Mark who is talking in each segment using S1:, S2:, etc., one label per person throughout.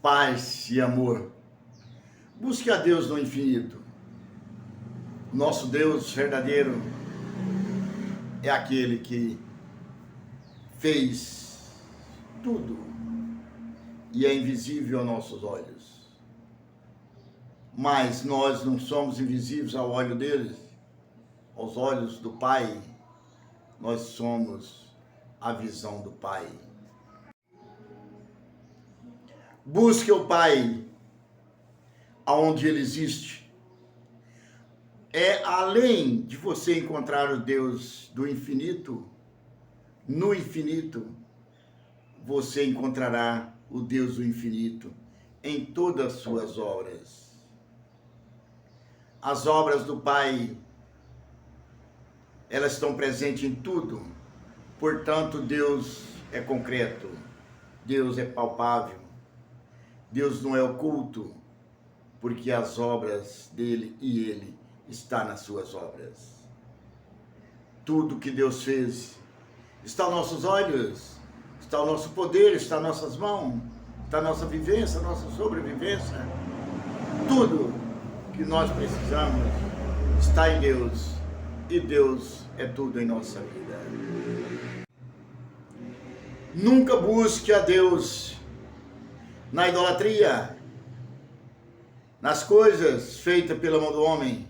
S1: paz e amor. Busque a Deus no infinito. Nosso Deus verdadeiro é aquele que fez tudo e é invisível aos nossos olhos. Mas nós não somos invisíveis ao olho dele, aos olhos do Pai. Nós somos a visão do Pai. Busque o Pai aonde ele existe. É além de você encontrar o Deus do infinito, no infinito, você encontrará o Deus do infinito em todas as suas obras. As obras do Pai, elas estão presentes em tudo. Portanto, Deus é concreto, Deus é palpável, Deus não é oculto, porque as obras dele e ele está nas suas obras. Tudo que Deus fez está aos nossos olhos, está o nosso poder, está nas nossas mãos, está a nossa vivência, a nossa sobrevivência. Tudo que nós precisamos está em Deus, e Deus é tudo em nossa vida. Nunca busque a Deus na idolatria, nas coisas feitas pela mão do homem,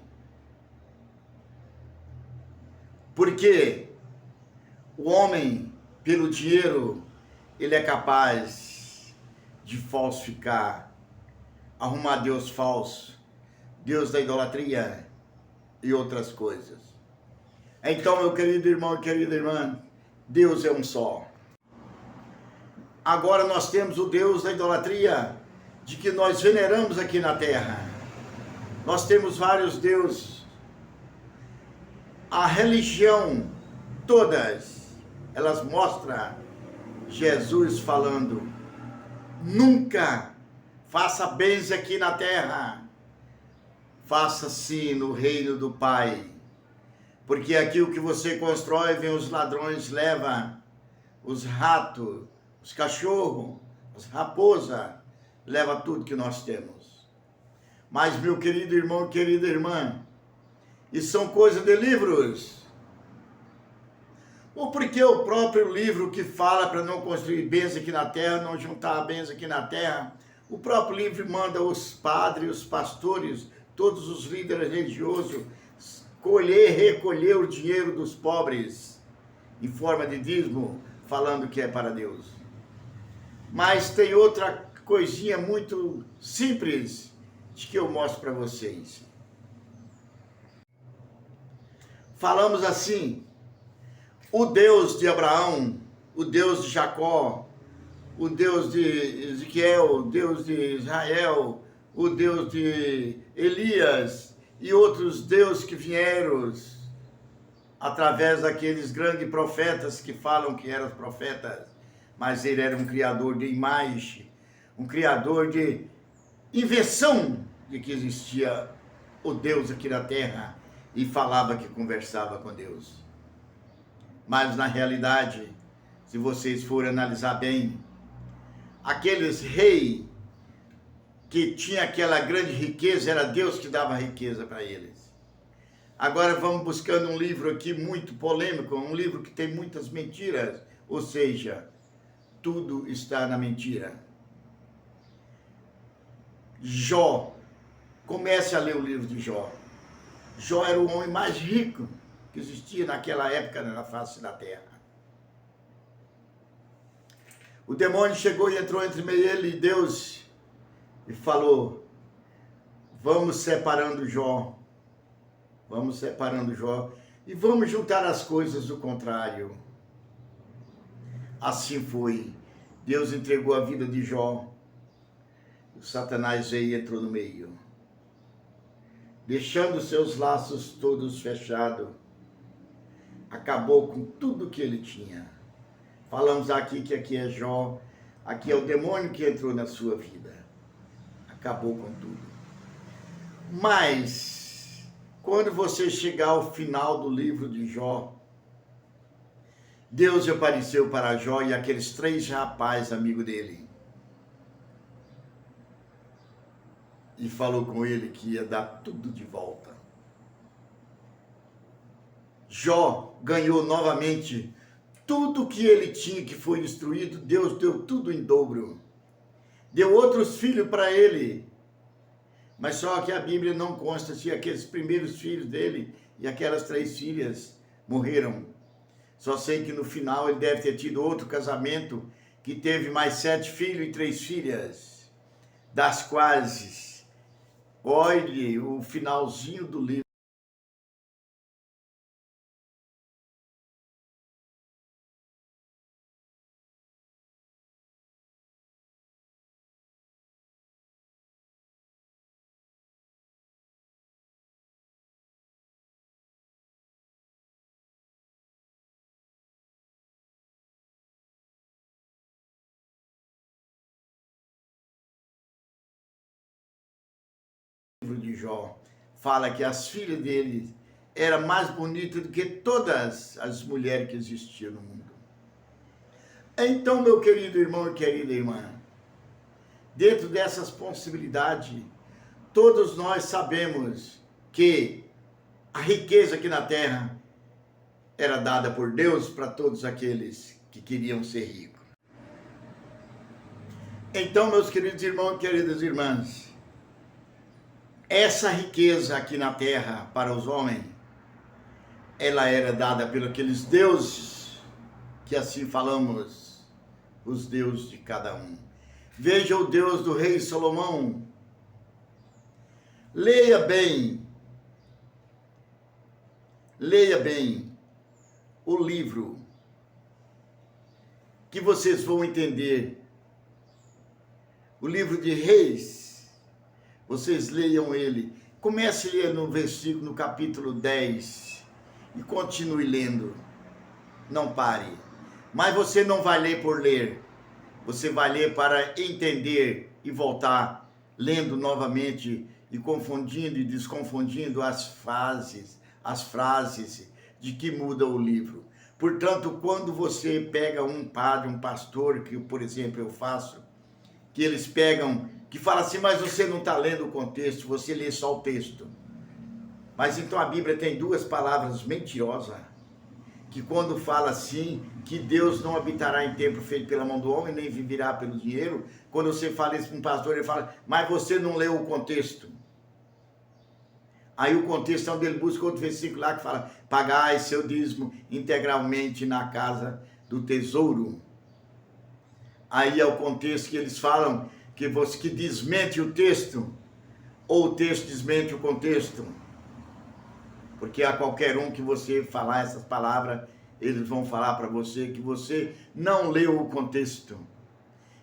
S1: porque o homem, pelo dinheiro, ele é capaz de falsificar, arrumar Deus falso, Deus da idolatria e outras coisas. Então, meu querido irmão e querida irmã, Deus é um só. Agora nós temos o Deus da idolatria, de que nós veneramos aqui na terra. Nós temos vários deuses. A religião, todas, elas mostram Jesus falando: nunca faça bens aqui na terra, faça sim no reino do Pai. Porque aqui o que você constrói, vem os ladrões, leva os ratos, os cachorros, as raposas, leva tudo que nós temos. Mas, meu querido irmão, querida irmã, isso são coisas de livros. Ou porque o próprio livro que fala para não construir bens aqui na terra, não juntar bens aqui na terra, o próprio livro manda os padres, os pastores, todos os líderes religiosos, recolher o dinheiro dos pobres em forma de dízimo, falando que é para Deus. Mas tem outra coisinha muito simples de que eu mostro para vocês. Falamos assim: o Deus de Abraão, o Deus de Jacó, o Deus de Ezequiel, o Deus de Israel, o Deus de Elias e outros deuses que vieram através daqueles grandes profetas que falam que eram profetas, mas ele era um criador de imagem, um criador de invenção de que existia o Deus aqui na terra e falava que conversava com Deus. Mas na realidade, se vocês forem analisar bem, aqueles reis que tinha aquela grande riqueza, era Deus que dava riqueza para eles. Agora vamos buscando um livro aqui muito polêmico, um livro que tem muitas mentiras, ou seja, tudo está na mentira. Jó, comece a ler o livro de Jó. Jó era o homem mais rico que existia naquela época na face da terra. O demônio chegou e entrou entre ele e Deus e falou: vamos separando Jó, e vamos juntar as coisas do contrário. Assim foi. Deus entregou a vida de Jó, o Satanás veio e entrou no meio, deixando seus laços todos fechados, acabou com tudo que ele tinha. Falamos aqui que aqui é Jó, aqui é o demônio que entrou na sua vida, acabou com tudo. Mas, quando você chegar ao final do livro de Jó, Deus apareceu para Jó e aqueles 3 rapazes amigos dele. e falou com ele que ia dar tudo de volta. Jó ganhou novamente tudo que ele tinha, que foi destruído. Deus deu tudo em dobro. Deu outros filhos para ele. Mas só que a Bíblia não consta se aqueles primeiros filhos dele e aquelas 3 filhas morreram. Só sei que no final ele deve ter tido outro casamento, que teve mais 7 filhos e 3 filhas, das quais, olhe o finalzinho do livro de Jó, fala que as filhas dele eram mais bonitas do que todas as mulheres que existiam no mundo. Então, meu querido irmão e querida irmã, dentro dessas possibilidades, todos nós sabemos que a riqueza aqui na terra era dada por Deus para todos aqueles que queriam ser ricos. Então, meus queridos irmãos e queridas irmãs, essa riqueza aqui na terra para os homens, ela era dada por aqueles deuses, que assim falamos, os deuses de cada um. Veja o Deus do rei Salomão. Leia bem o livro, que vocês vão entender. O livro de Reis, vocês leiam ele. Comece a ler no versículo, no capítulo 10 e continue lendo. Não pare. Mas você não vai ler por ler. Você vai ler para entender e voltar lendo novamente e confundindo e desconfundindo as frases de que muda o livro. Portanto, quando você pega um padre, um pastor, que por exemplo eu faço, que eles pegam, que fala assim, mas você não está lendo o contexto, você lê só o texto. Mas então a Bíblia tem 2 palavras mentirosas, que quando fala assim, que Deus não habitará em templo feito pela mão do homem, nem viverá pelo dinheiro, quando você fala isso para um pastor, ele fala, mas você não leu o contexto. Aí o contexto é onde ele busca outro versículo lá que fala, pagai seu dízimo integralmente na casa do tesouro. Aí é o contexto que eles falam, que você que desmente o texto, ou o texto desmente o contexto. Porque a qualquer um que você falar essas palavras, eles vão falar para você que você não leu o contexto.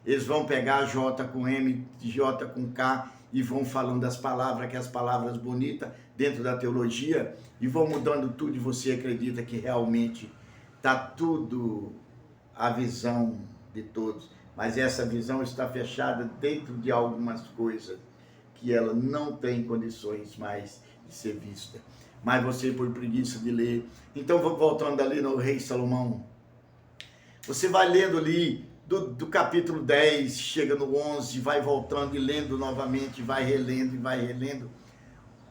S1: Eles vão pegar J com M, J com K e vão falando das palavras, que as palavras bonitas dentro da teologia, e vão mudando tudo e você acredita que realmente está tudo a visão de todos. Mas essa visão está fechada dentro de algumas coisas que ela não tem condições mais de ser vista. Mas você, por preguiça de ler. Então, voltando ali no rei Salomão, você vai lendo ali do capítulo 10, chega no 11, vai voltando e lendo novamente, vai relendo e vai relendo.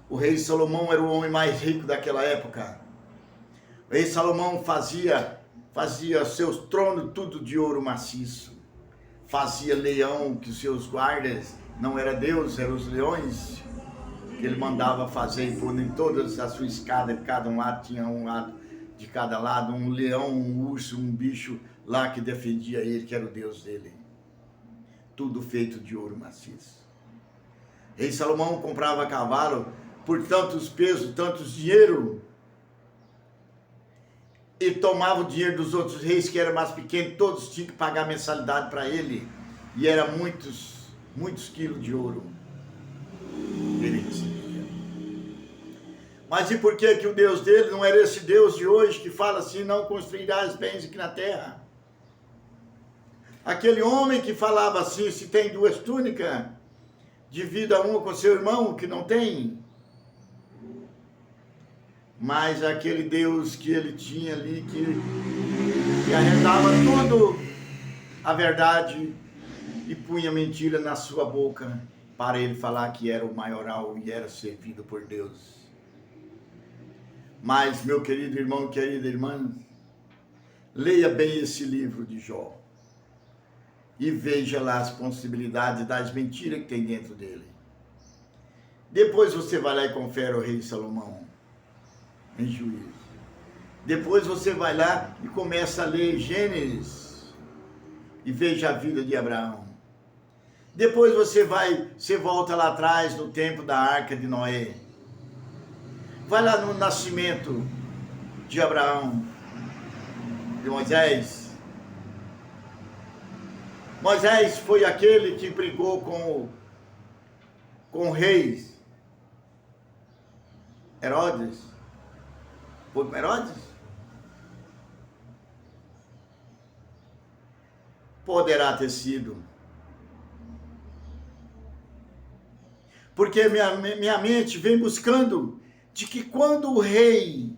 S1: O rei Salomão era o homem mais rico daquela época. O rei Salomão fazia seus tronos tudo de ouro maciço. Fazia leão, que os seus guardas não era Deus, eram os leões que ele mandava fazer e pôr em todas as suas escadas, cada um lado tinha um lado de cada lado, um leão, um urso, um bicho lá que defendia ele, que era o Deus dele. Tudo feito de ouro maciço. Rei Salomão comprava cavalo por tantos pesos, tantos dinheiro, e tomava o dinheiro dos outros reis que eram mais pequenos, todos tinham que pagar mensalidade para ele, e era muitos quilos de ouro ele recebia. Mas e por que o Deus dele não era esse Deus de hoje que fala assim, não construirás bens aqui na terra? Aquele homem que falava assim, se tem 2 túnicas, divida uma com seu irmão que não tem. Mas aquele Deus que ele tinha ali, que arredava tudo a verdade e punha mentira na sua boca para ele falar que era o maioral e era servido por Deus. Mas, meu querido irmão, querida irmã, leia bem esse livro de Jó e veja lá as possibilidades das mentiras que tem dentro dele. Depois você vai lá e confere o rei Salomão em Juízo. Depois você vai lá e começa a ler Gênesis e veja a vida de Abraão. Depois você volta lá atrás no tempo da Arca de Noé. Vai lá no nascimento de Abraão, de Moisés. Moisés foi aquele que brigou com o rei Herodes. Foi com Herodes? Poderá ter sido. Porque minha mente vem buscando de que quando o rei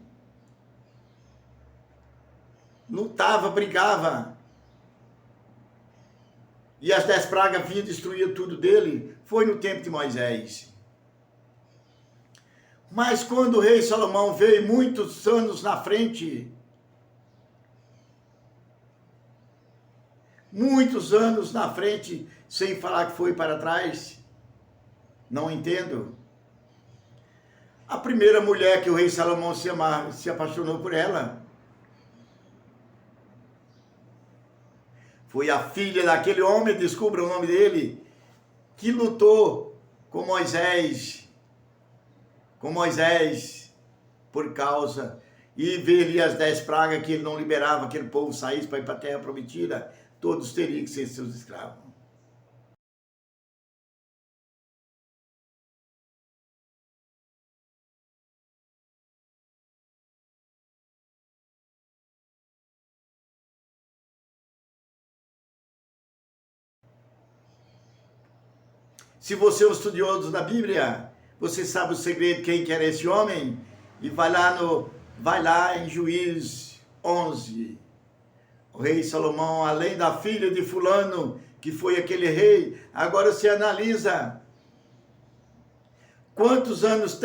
S1: lutava, brigava, e as 10 pragas vinham destruir tudo dele, foi no tempo de Moisés. Mas quando o rei Salomão veio muitos anos na frente, sem falar que foi para trás, não entendo. A primeira mulher que o rei Salomão se apaixonou por ela foi a filha daquele homem, descubra o nome dele, que lutou com Moisés por causa, e ver ali as 10 pragas que ele não liberava, aquele povo saísse para ir para a terra prometida, todos teriam que ser seus escravos. Se você é um estudioso da Bíblia, você sabe o segredo, quem que era esse homem? E vai lá em Juízes 11. O rei Salomão, além da filha de fulano, que foi aquele rei, agora você analisa quantos anos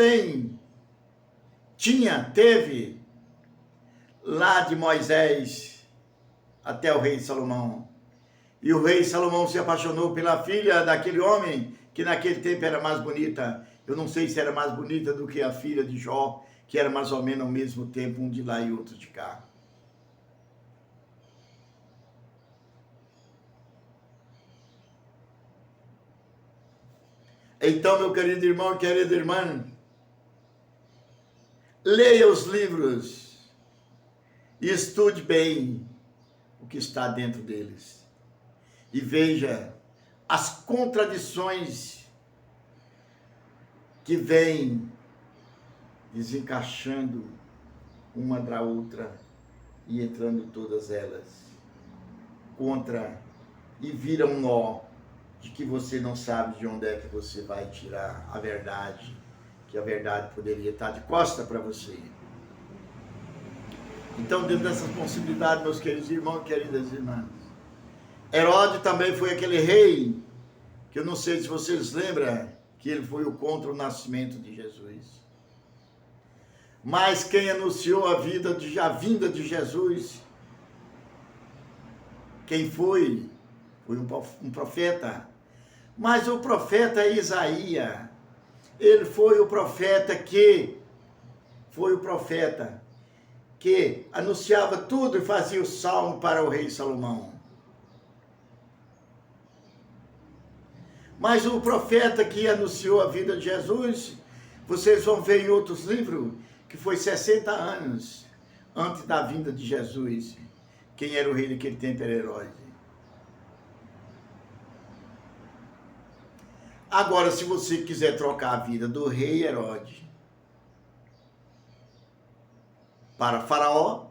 S1: teve lá de Moisés até o rei Salomão. E o rei Salomão se apaixonou pela filha daquele homem, que naquele tempo era mais bonita. Eu não sei se era mais bonita do que a filha de Jó, que era mais ou menos ao mesmo tempo, um de lá e outro de cá. Então, meu querido irmão e querida irmã, leia os livros e estude bem o que está dentro deles. E veja as contradições que vêm desencaixando uma da outra e entrando todas elas contra, e vira um nó de que você não sabe de onde é que você vai tirar a verdade, que a verdade poderia estar de costa para você. Então, dentro dessas possibilidades, meus queridos irmãos e queridas irmãs, Herodes também foi aquele rei, que eu não sei se vocês lembram, que ele foi o contra o nascimento de Jesus. Mas quem anunciou a vinda de Jesus, quem foi? Foi um profeta. Mas o profeta Isaías, ele foi o profeta que anunciava tudo e fazia o salmo para o rei Salomão. Mas o profeta que anunciou a vida de Jesus, vocês vão ver em outros livros, que foi 60 anos antes da vinda de Jesus. Quem era o rei daquele tempo era Herodes. Agora, se você quiser trocar a vida do rei Herodes para Faraó,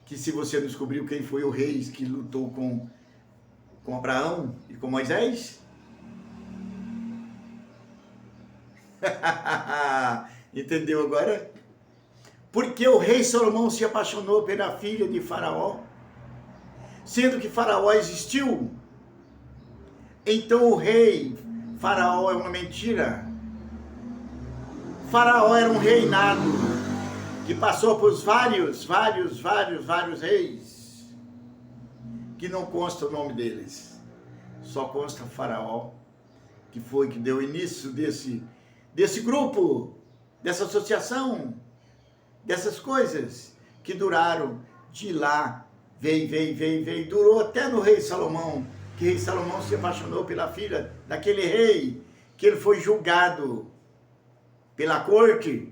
S1: que se você não descobriu quem foi o rei que lutou com Abraão e com Moisés, entendeu agora? Porque o rei Salomão se apaixonou pela filha de Faraó, sendo que Faraó existiu Então o rei Faraó é uma mentira. Faraó era um reinado que passou por vários reis, que não consta o nome deles. Só consta Faraó, que foi que deu início desse grupo, dessa associação, dessas coisas que duraram de lá, veio, durou até no rei Salomão, que rei Salomão se apaixonou pela filha daquele rei, que ele foi julgado pela corte,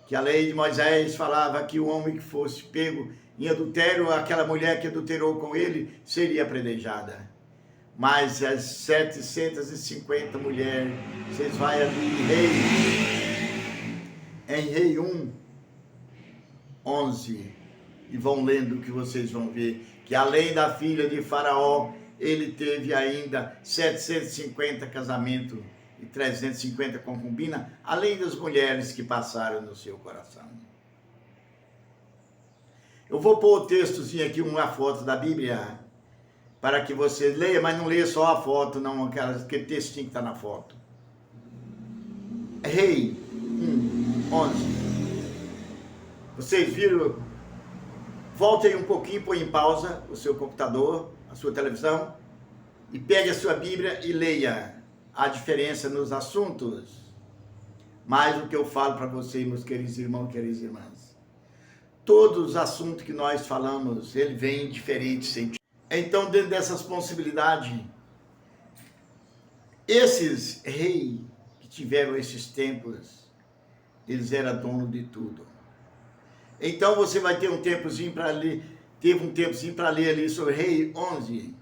S1: que a lei de Moisés falava que o homem que fosse pego em adultério, aquela mulher que adulterou com ele, seria apedrejada. Mas as 750 mulheres, vocês vão ali em Rei 1, 11, e vão lendo que vocês vão ver que além da filha de Faraó, ele teve ainda 750 casamentos e 350 concubinas, além das mulheres que passaram no seu coração. Eu vou pôr o textozinho aqui, uma foto da Bíblia, para que você leia, mas não leia só a foto, não aquele textinho que está na foto. Rei 1, 11. Vocês viram? Volte aí um pouquinho, põe em pausa o seu computador, a sua televisão, e pegue a sua Bíblia e leia a diferença nos assuntos. Mais o que eu falo para vocês, meus queridos irmãos, queridas irmãs. Todos os assuntos que nós falamos, ele vem em diferentes sentidos. Então, dentro dessas possibilidades, esses reis que tiveram esses tempos, eles eram donos de tudo. Então, você vai ter um tempozinho para ler, teve um tempozinho para ler ali sobre Rei 11,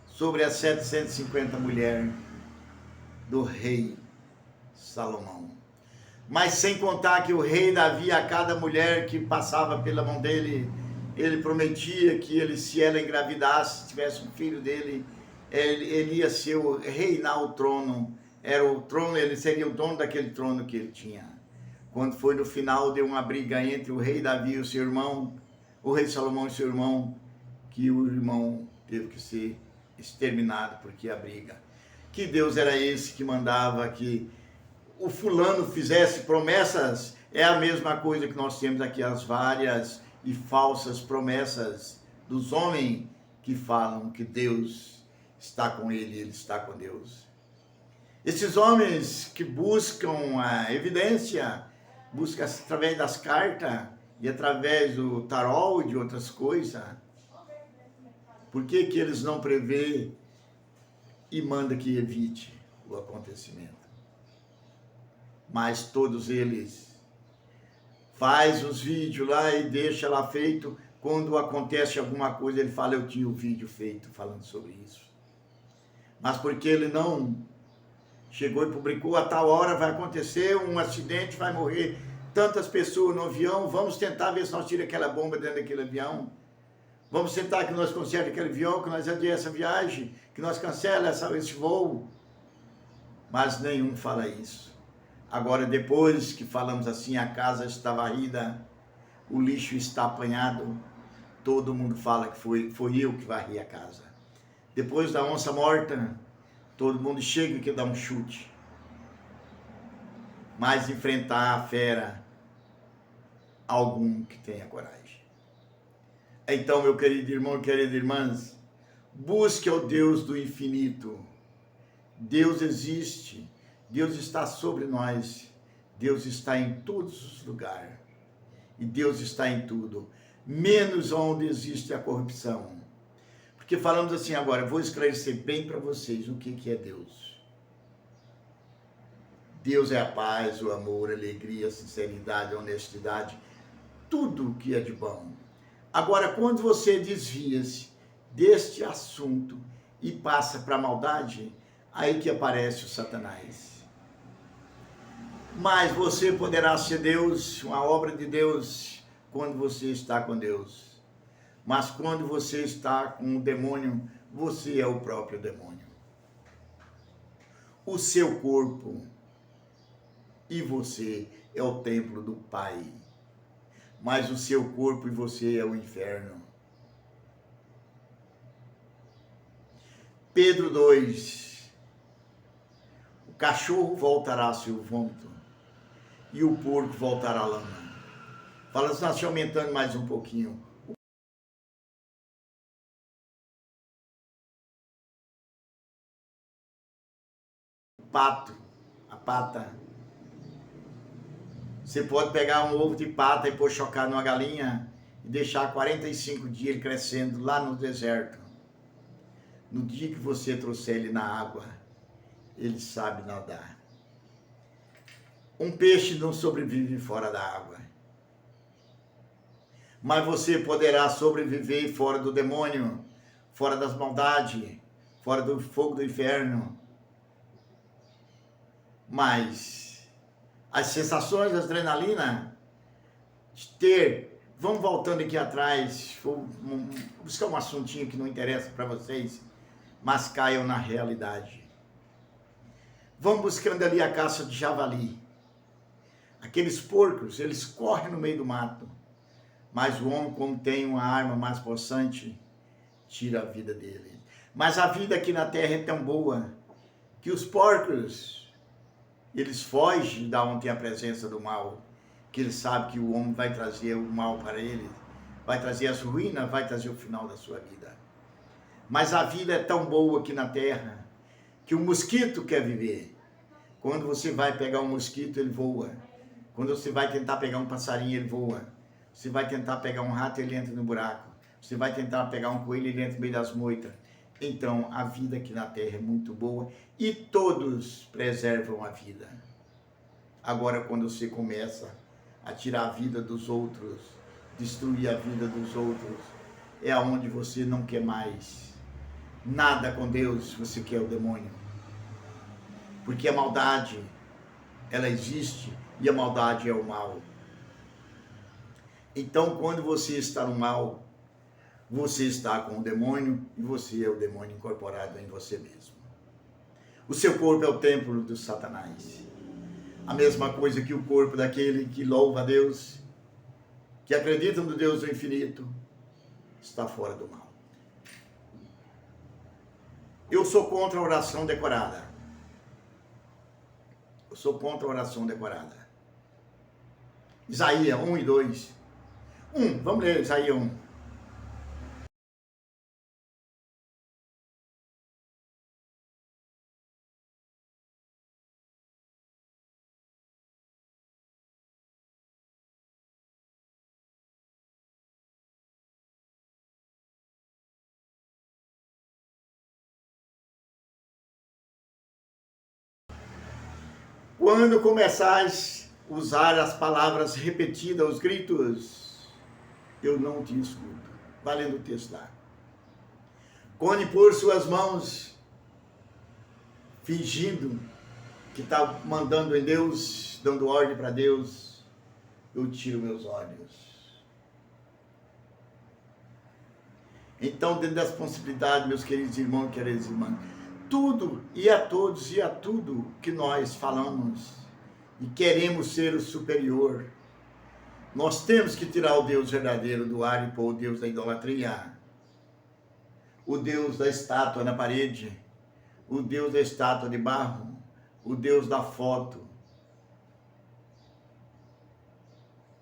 S1: sobre as 750 mulheres do rei Salomão. Mas sem contar que o rei Davi, a cada mulher que passava pela mão dele, ele prometia que se ela engravidasse, se tivesse um filho dele, ele ia ser reinar o trono. Era o trono, ele seria o dono daquele trono que ele tinha. Quando foi no final, deu uma briga entre o rei Davi e o seu irmão, o rei Salomão e seu irmão, que o irmão teve que ser exterminado porque a briga. Que Deus era esse que mandava que o fulano fizesse promessas? É a mesma coisa que nós temos aqui, as várias e falsas promessas dos homens que falam que Deus está com ele está com Deus. Esses homens que buscam a evidência, buscam através das cartas e através do tarol e de outras coisas. Por que que eles não prevê e manda que evite o acontecimento? Mas todos eles faz os vídeos lá e deixa lá feito. Quando acontece alguma coisa, ele fala, eu tinha o vídeo feito falando sobre isso. Mas porque ele não chegou e publicou, a tal hora vai acontecer um acidente, vai morrer tantas pessoas no avião, vamos tentar ver se nós tiramos aquela bomba dentro daquele avião. Vamos tentar que nós consertemos aquele avião, que nós adiemos essa viagem, que nós cancelemos esse voo. Mas nenhum fala isso. Agora, depois que falamos assim, a casa está varrida, o lixo está apanhado, todo mundo fala que foi eu que varri a casa. Depois da onça morta, todo mundo chega e quer dar um chute. Mas enfrentar a fera, algum que tenha coragem. Então, meu querido irmão, queridas irmãs, busque ao Deus do infinito. Deus existe, Deus está sobre nós, Deus está em todos os lugares. E Deus está em tudo, menos onde existe a corrupção. Porque falamos assim agora, eu vou esclarecer bem para vocês o que é Deus. Deus é a paz, o amor, a alegria, a sinceridade, a honestidade, tudo que é de bom. Agora, quando você desvia-se deste assunto e passa para a maldade, aí que aparece o Satanás. Mas você poderá ser Deus, uma obra de Deus, quando você está com Deus. Mas quando você está com o demônio, você é o próprio demônio. O seu corpo e você é o templo do Pai. Mas o seu corpo e você é o inferno. Pedro 2, o cachorro voltará ao seu vômito e o porco voltará à lama. Fala assim, nós aumentando mais um pouquinho. O pato, a pata. Você pode pegar um ovo de pata e pôr chocar numa galinha e deixar 45 dias ele crescendo lá no deserto. No dia que você trouxer ele na água, ele sabe nadar. Um peixe não sobrevive fora da água. Mas você poderá sobreviver fora do demônio, fora das maldades, fora do fogo do inferno. Mas as sensações, a adrenalina, de ter... Vamos voltando aqui atrás, vou buscar um assuntinho que não interessa para vocês, mas caiam na realidade. Vamos buscando ali a caça de javali. Aqueles porcos, eles correm no meio do mato. Mas o homem, como tem uma arma mais possante, tira a vida dele. Mas a vida aqui na terra é tão boa que os porcos, eles fogem da onde tem a presença do mal, que eles sabem que o homem vai trazer o mal para eles, vai trazer as ruínas, vai trazer o final da sua vida. Mas a vida é tão boa aqui na terra que o mosquito quer viver. Quando você vai pegar um mosquito, ele voa. Quando você vai tentar pegar um passarinho, ele voa. Você vai tentar pegar um rato, ele entra no buraco. Você vai tentar pegar um coelho, ele entra no meio das moitas. Então, a vida aqui na terra é muito boa e todos preservam a vida. Agora, quando você começa a tirar a vida dos outros, destruir a vida dos outros, é aonde você não quer mais nada com Deus, você quer o demônio. Porque a maldade, ela existe e a maldade é o mal. Então, quando você está no mal, você está com o demônio e você é o demônio incorporado em você mesmo. O seu corpo é o templo do Satanás. A mesma coisa que o corpo daquele que louva a Deus, que acredita no Deus do infinito, está fora do mal. Eu sou contra a oração decorada. Eu sou contra a oração decorada. Isaías 1 e 2. Vamos ler Isaías 1. Quando começais a usar as palavras repetidas, os gritos, eu não te escuto. Valendo o texto lá. Quando impor suas mãos, fingindo que está mandando em Deus, dando ordem para Deus, eu tiro meus olhos. Então, dentro das possibilidades, meus queridos irmãos e queridas irmãs, tudo e a todos e a tudo que nós falamos e queremos ser o superior, nós temos que tirar o Deus verdadeiro do ar e pôr o Deus da idolatria, o Deus da estátua na parede, o Deus da estátua de barro, o Deus da foto.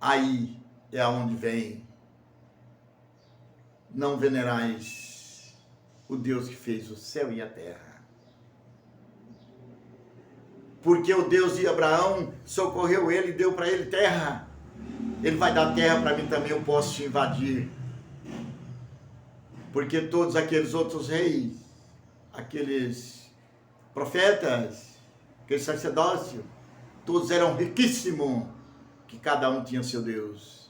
S1: Aí é aonde vem: não venerais o Deus que fez o céu e a terra. Porque o Deus de Abraão socorreu ele e deu para ele terra. Ele vai dar terra para mim também, eu posso te invadir. Porque todos aqueles outros reis, aqueles profetas, aquele sacerdócio, todos eram riquíssimos, que cada um tinha seu Deus.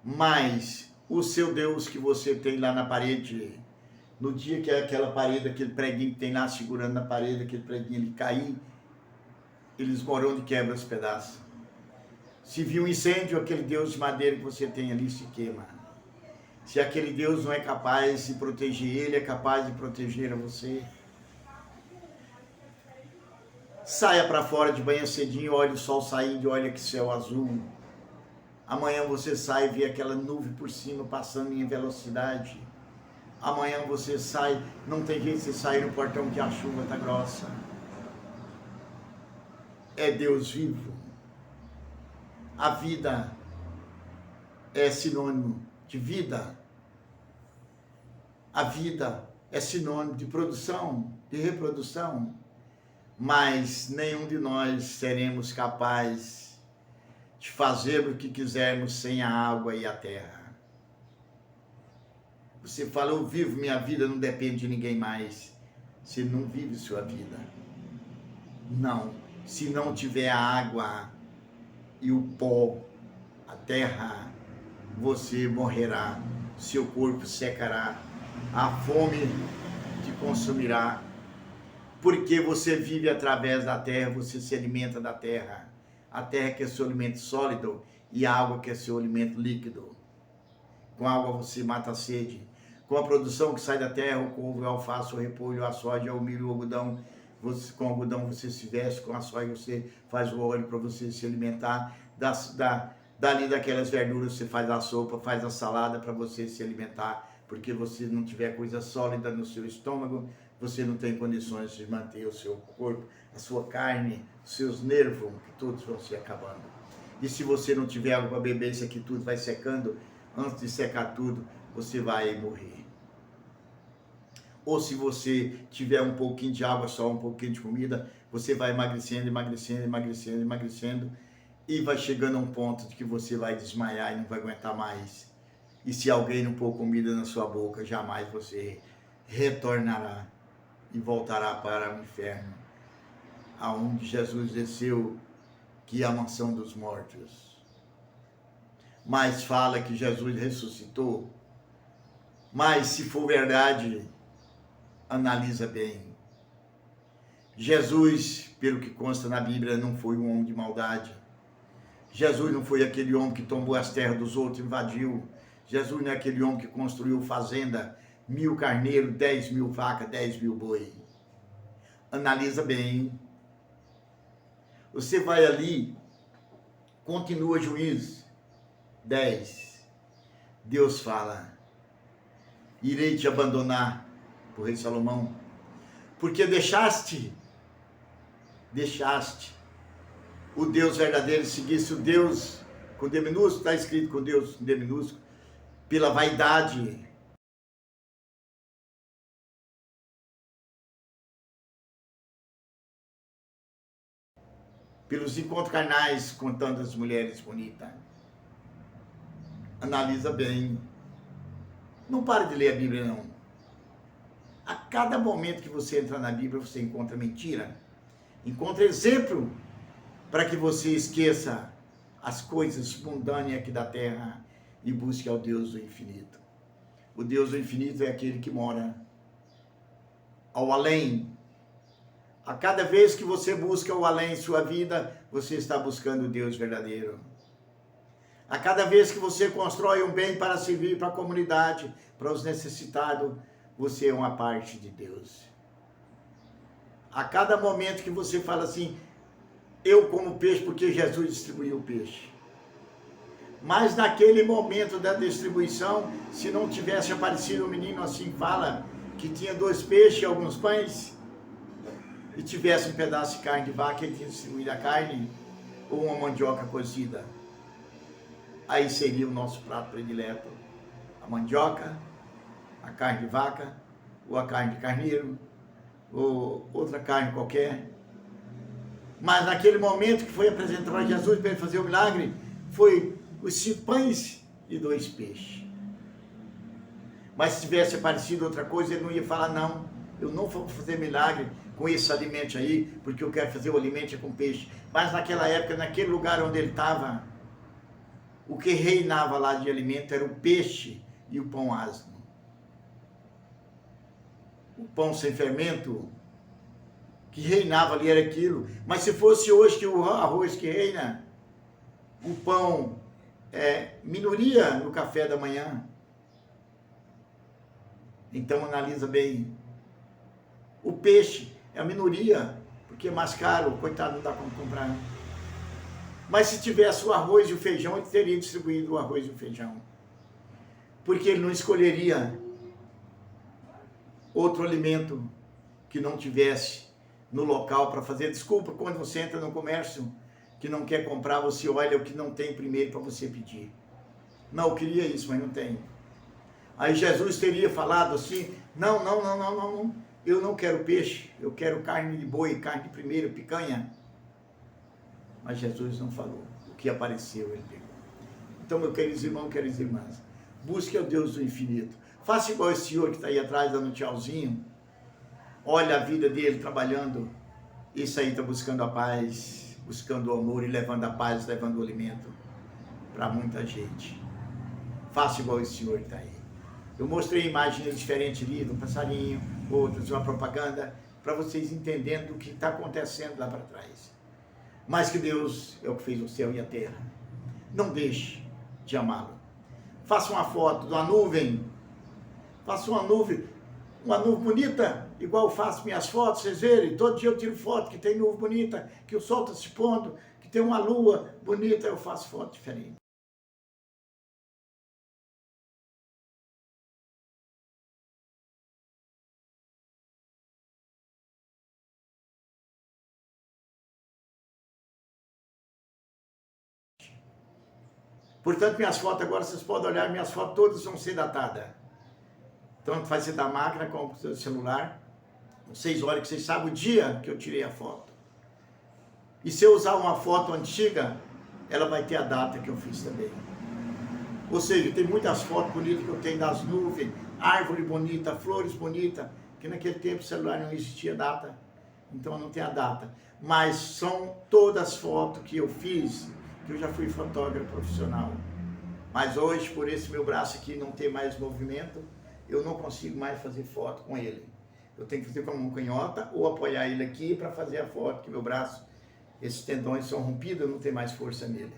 S1: Mas o seu Deus que você tem lá na parede, no dia que aquela parede, aquele preguinho que tem lá segurando na parede, aquele preguinho ele cair, ele esmorou de quebra os pedaços. Se viu um incêndio, aquele Deus de madeira que você tem ali se queima. Se aquele Deus não é capaz de proteger ele, é capaz de proteger a você. Saia para fora de manhã cedinho, olha o sol saindo, olha que céu azul. Amanhã você sai e vê aquela nuvem por cima passando em velocidade. Amanhã você sai, não tem jeito de você sair no portão que a chuva está grossa. É Deus vivo. A vida é sinônimo de vida. A vida é sinônimo de produção, de reprodução. Mas nenhum de nós seremos capazes de fazer o que quisermos sem a água e a terra. Você fala, eu vivo, minha vida não depende de ninguém mais. Você não vive sua vida. Não. Se não tiver a água e o pó, a terra, você morrerá. Seu corpo secará. A fome te consumirá. Porque você vive através da terra, você se alimenta da terra. A terra que é seu alimento sólido e a água que é seu alimento líquido. Com água você mata a sede. Com a produção que sai da terra, o couve, o alface, o repolho, a soja, o milho, o algodão. Com o algodão você se veste, com a soja você faz o óleo para você se alimentar. Dali daquelas verduras você faz a sopa, faz a salada para você se alimentar. Porque você não tiver coisa sólida no seu estômago, você não tem condições de manter o seu corpo, a sua carne, os seus nervos, que todos vão se acabando. E se você não tiver água para beber, isso aqui tudo vai secando. Antes de secar tudo, você vai morrer. Ou se você tiver um pouquinho de água, só um pouquinho de comida, você vai emagrecendo, emagrecendo, emagrecendo, emagrecendo, e vai chegando a um ponto de que você vai desmaiar e não vai aguentar mais. E se alguém não pôr comida na sua boca, jamais você retornará e voltará para o inferno, aonde Jesus desceu, que é a mansão dos mortos. Mas fala que Jesus ressuscitou. Mas se for verdade, analisa bem. Jesus, pelo que consta na Bíblia, não foi um homem de maldade. Jesus não foi aquele homem que tomou as terras dos outros e invadiu. Jesus não é aquele homem que construiu fazenda, 1000 carneiros, 10.000 vacas, 10.000 boi. Analisa bem. Você vai ali, continua Juízes 10. Deus fala, irei te abandonar, o rei Salomão, porque deixaste o Deus verdadeiro, seguisse o Deus com D minúsculo, está escrito com Deus com D minúsculo, pela vaidade. Pelos encontros carnais com tantas mulheres bonitas. Analisa bem. Não pare de ler a Bíblia, não. A cada momento que você entra na Bíblia, você encontra mentira. Encontra exemplo para que você esqueça as coisas mundâneas aqui da terra e busque ao Deus do infinito. O Deus do infinito é aquele que mora ao além. A cada vez que você busca o além em sua vida, você está buscando o Deus verdadeiro. A cada vez que você constrói um bem para servir para a comunidade, para os necessitados, você é uma parte de Deus. A cada momento que você fala assim, eu como peixe porque Jesus distribuiu o peixe. Mas naquele momento da distribuição, se não tivesse aparecido um menino assim, fala, que tinha 2 peixes e alguns pães, e tivesse um pedaço de carne de vaca, ele tinha distribuído a carne, ou uma mandioca cozida. Aí seria o nosso prato predileto. A mandioca, a carne de vaca, ou a carne de carneiro, ou outra carne qualquer. Mas naquele momento que foi apresentado a Jesus para ele fazer o milagre, foi os 5 pães e 2 peixes. Mas se tivesse aparecido outra coisa, ele não ia falar, não, eu não vou fazer milagre com esse alimento aí, porque eu quero fazer o alimento com peixe. Mas naquela época, naquele lugar onde ele estava, o que reinava lá de alimento era o peixe e o pão asno. O pão sem fermento, que reinava ali era aquilo. Mas se fosse hoje que o arroz que reina, o pão é minoria no café da manhã. Então analisa bem. O peixe é a minoria, porque é mais caro, coitado, não dá como comprar. Mas se tivesse o arroz e o feijão, ele teria distribuído o arroz e o feijão. Porque ele não escolheria outro alimento que não tivesse no local para fazer. Desculpa, quando você entra no comércio que não quer comprar, você olha o que não tem primeiro para você pedir. Não, eu queria isso, mas não tem. Aí Jesus teria falado assim, não, eu não quero peixe, eu quero carne de boi, carne de primeiro, picanha. Mas Jesus não falou, o que apareceu ele pegou. Então, meus queridos irmãos, queridas irmãs, busque ao Deus do infinito. Faça igual esse senhor que está aí atrás dando um tchauzinho. Olha a vida dele trabalhando. Isso aí está buscando a paz, buscando o amor e levando a paz, levando o alimento para muita gente. Faça igual esse senhor que está aí. Eu mostrei imagens diferentes ali, de um passarinho, outras, uma propaganda, para vocês entenderem o que está acontecendo lá para trás. Mas que Deus é o que fez o céu e a terra. Não deixe de amá-lo. Faça uma foto de uma nuvem. Faça uma nuvem bonita, igual eu faço minhas fotos, vocês verem. Todo dia eu tiro foto que tem nuvem bonita, que o sol está se pondo, que tem uma lua bonita, eu faço foto diferente. Portanto, minhas fotos agora, vocês podem olhar, minhas fotos todas vão ser datadas. Tanto vai ser da máquina como do celular. Vocês olhem que vocês sabem o dia que eu tirei a foto. E se eu usar uma foto antiga, ela vai ter a data que eu fiz também. Ou seja, tem muitas fotos bonitas que eu tenho das nuvens, árvore bonita, flores bonitas, que naquele tempo o celular não existia data, então não tem a data. Mas são todas fotos que eu fiz, que eu já fui fotógrafo profissional. Mas hoje, por esse meu braço aqui não ter mais movimento, eu não consigo mais fazer foto com ele. Eu tenho que fazer com a mão canhota ou apoiar ele aqui para fazer a foto, que meu braço, esses tendões são rompidos, eu não tenho mais força nele.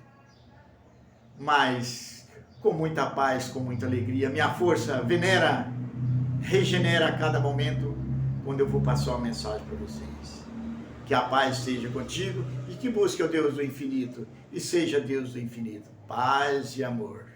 S1: Mas, com muita paz, com muita alegria, minha força venera, regenera a cada momento, quando eu vou passar uma mensagem para vocês. Que a paz seja contigo e que busque o Deus do infinito e seja Deus do infinito. Paz e amor.